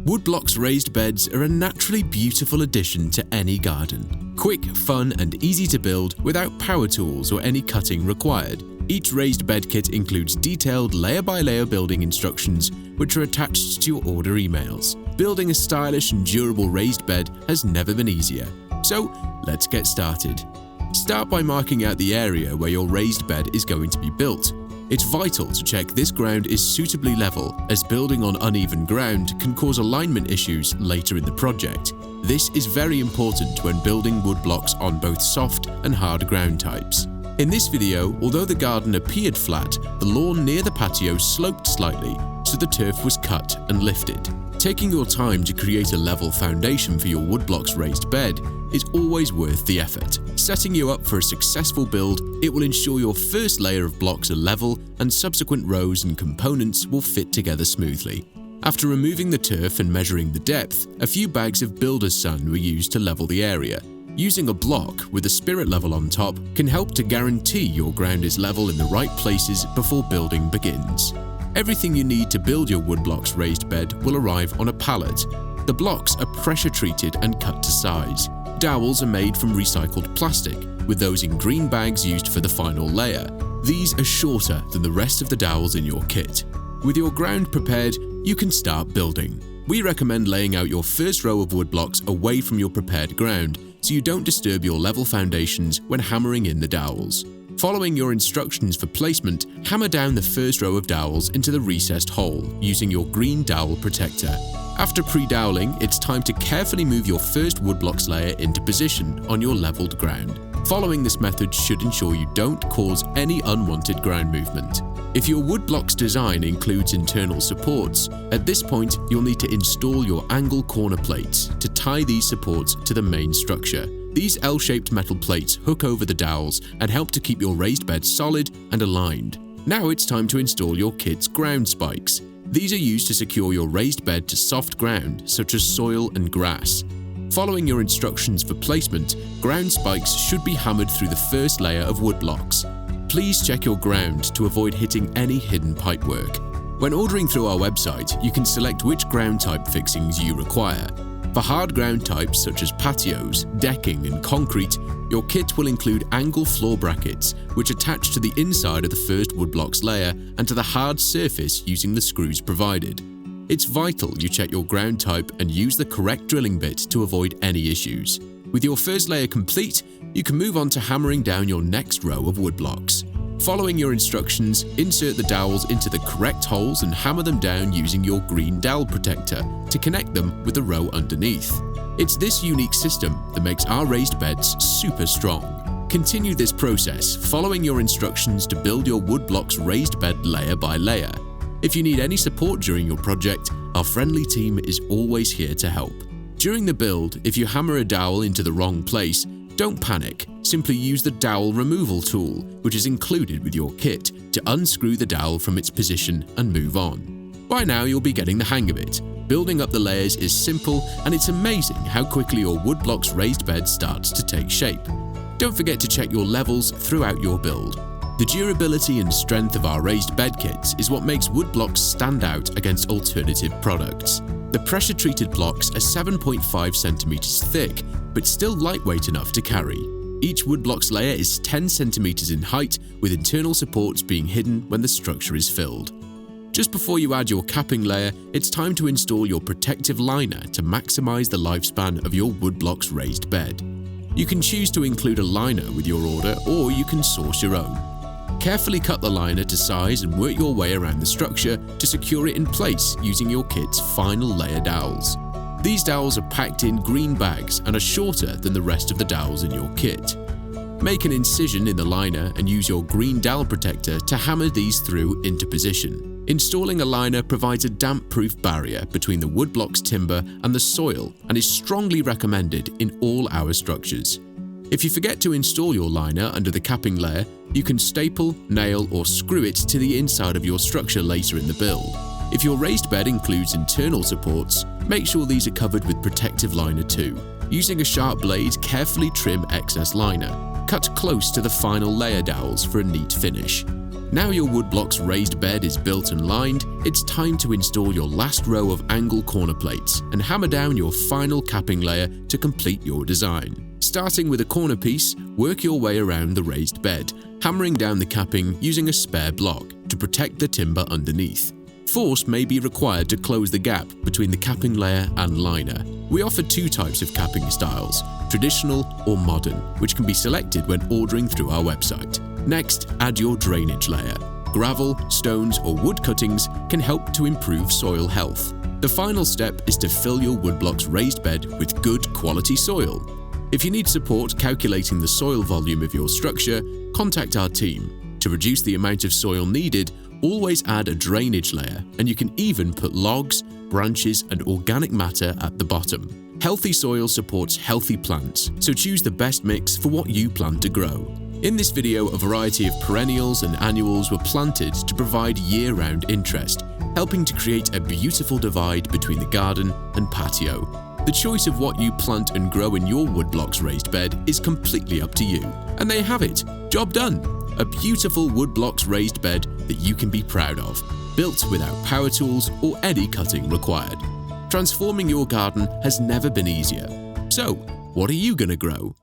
Woodblock's raised beds are a naturally beautiful addition to any garden. Quick, fun, and easy to build without power tools or any cutting required. Each raised bed kit includes detailed layer-by-layer building instructions which are attached to your order emails. Building a stylish and durable raised bed has never been easier. So, let's get started. Start by marking out the area where your raised bed is going to be built. It's vital to check this ground is suitably level, as building on uneven ground can cause alignment issues later in the project. This is very important when building wood blocks on both soft and hard ground types. In this video, although the garden appeared flat, the lawn near the patio sloped slightly, so the turf was cut and lifted. Taking your time to create a level foundation for your woodblock's raised bed is always worth the effort. Setting you up for a successful build, it will ensure your first layer of blocks are level and subsequent rows and components will fit together smoothly. After removing the turf and measuring the depth, a few bags of builder's sand were used to level the area. Using a block with a spirit level on top can help to guarantee your ground is level in the right places before building begins. Everything you need to build your woodblock's raised bed will arrive on a pallet. The blocks are pressure treated and cut to size. Dowels are made from recycled plastic, with those in green bags used for the final layer. These are shorter than the rest of the dowels in your kit. With your ground prepared, you can start building. We recommend laying out your first row of woodblocks away from your prepared ground, so you don't disturb your level foundations when hammering in the dowels. Following your instructions for placement, hammer down the first row of dowels into the recessed hole using your green dowel protector. After pre-doweling, it's time to carefully move your first woodblocks layer into position on your leveled ground. Following this method should ensure you don't cause any unwanted ground movement. If your woodblocks design includes internal supports, at this point you'll need to install your angle corner plates to tie these supports to the main structure. These L-shaped metal plates hook over the dowels and help to keep your raised bed solid and aligned. Now it's time to install your kit's ground spikes. These are used to secure your raised bed to soft ground, such as soil and grass. Following your instructions for placement, ground spikes should be hammered through the first layer of woodblocks. Please check your ground to avoid hitting any hidden pipework. When ordering through our website, you can select which ground type fixings you require. For hard ground types such as patios, decking, and concrete, your kit will include angle floor brackets, which attach to the inside of the first woodblocks layer and to the hard surface using the screws provided. It's vital you check your ground type and use the correct drilling bit to avoid any issues. With your first layer complete, you can move on to hammering down your next row of woodblocks. Following your instructions, insert the dowels into the correct holes and hammer them down using your green dowel protector to connect them with the row underneath. It's this unique system that makes our raised beds super strong. Continue this process, following your instructions to build your woodblock's raised bed layer by layer. If you need any support during your project, our friendly team is always here to help. During the build, if you hammer a dowel into the wrong place, don't panic. Simply use the dowel removal tool, which is included with your kit, to unscrew the dowel from its position and move on. By now you'll be getting the hang of it. Building up the layers is simple, and it's amazing how quickly your woodblock's raised bed starts to take shape. Don't forget to check your levels throughout your build. The durability and strength of our raised bed kits is what makes woodblocks stand out against alternative products. The pressure-treated blocks are 7.5 centimeters thick, but still lightweight enough to carry. Each woodblocks layer is 10 centimeters in height, with internal supports being hidden when the structure is filled. Just before you add your capping layer, it's time to install your protective liner to maximize the lifespan of your woodblocks raised bed. You can choose to include a liner with your order, or you can source your own. Carefully cut the liner to size and work your way around the structure to secure it in place using your kit's final layer dowels. These dowels are packed in green bags and are shorter than the rest of the dowels in your kit. Make an incision in the liner and use your green dowel protector to hammer these through into position. Installing a liner provides a damp-proof barrier between the woodblock's timber and the soil and is strongly recommended in all our structures. If you forget to install your liner under the capping layer, you can staple, nail, or screw it to the inside of your structure later in the build. If your raised bed includes internal supports, make sure these are covered with protective liner too. Using a sharp blade, carefully trim excess liner. Cut close to the final layer dowels for a neat finish. Now your woodblocks raised bed is built and lined, it's time to install your last row of angle corner plates and hammer down your final capping layer to complete your design. Starting with a corner piece, work your way around the raised bed, hammering down the capping using a spare block to protect the timber underneath. Force may be required to close the gap between the capping layer and liner. We offer two types of capping styles, traditional or modern, which can be selected when ordering through our website. Next, add your drainage layer. Gravel, stones, or wood cuttings can help to improve soil health. The final step is to fill your woodblocks raised bed with good quality soil. If you need support calculating the soil volume of your structure, contact our team. To reduce the amount of soil needed, always add a drainage layer, and you can even put logs, branches, and organic matter at the bottom. Healthy soil supports healthy plants, so choose the best mix for what you plan to grow. In this video, a variety of perennials and annuals were planted to provide year-round interest, helping to create a beautiful divide between the garden and patio. The choice of what you plant and grow in your woodblocks raised bed is completely up to you. And there you have it, job done! A beautiful woodblocks raised bed that you can be proud of, built without power tools or any cutting required. Transforming your garden has never been easier. So, what are you gonna grow?